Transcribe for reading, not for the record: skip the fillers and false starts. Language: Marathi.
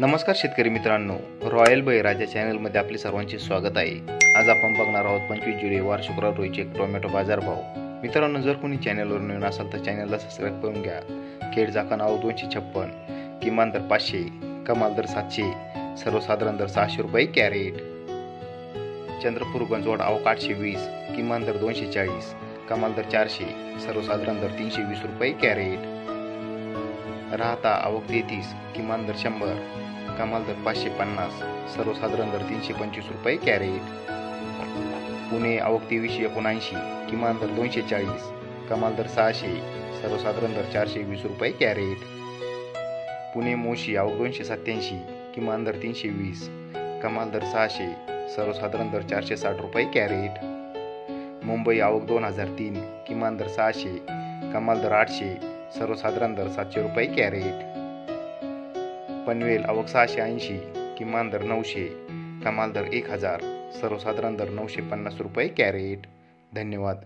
नमस्कार शेतकरी मित्रांनो, रॉयल बळीराजा चॅनलमध्ये आपले सर्वांचे स्वागत आहे। आज आपण बघणार आहोत 25 जुलै वार शुक्रवार रोजीचे टोमॅटो बाजारभाव। मित्रांनो, जर कोणी चॅनलवर नवीन असाल तर चॅनलला सबस्क्राईब करून घ्या। खेड चाकण आवक 256, किमान दर 500, कमाल दर 700, सर्वसाधारण दर 600 रुपये कॅरेट। चंद्रपूर गंजवाड आवक 820, किमान दर 240, कमाल दर 400, सर्वसाधारण दर 320 रुपये कॅरेट। राहता आवक 33, किमान दर 100, कमाल दर 550, सर्वसाधारण दर 325 रुपये कॅरेट। पुणे आवक 2379, किमान दर 240, कमाल दर 600, सर्वसाधारण दर 420 रुपये कॅरेट। पुणे मोशी आवक 287, किमान दर 320, कमाल दर 600, सर्वसाधारण दर 460 रुपये कॅरेट। मुंबई आवक 2003, किमान दर 600, कमाल दर 800, सर्वसाधारण दर 700 रुपये कॅरेट। पनवेल आवक 680, किमान दर 900, कमाल दर 1000, सर्वसाधारण दर 950 रुपये कॅरेट। धन्यवाद।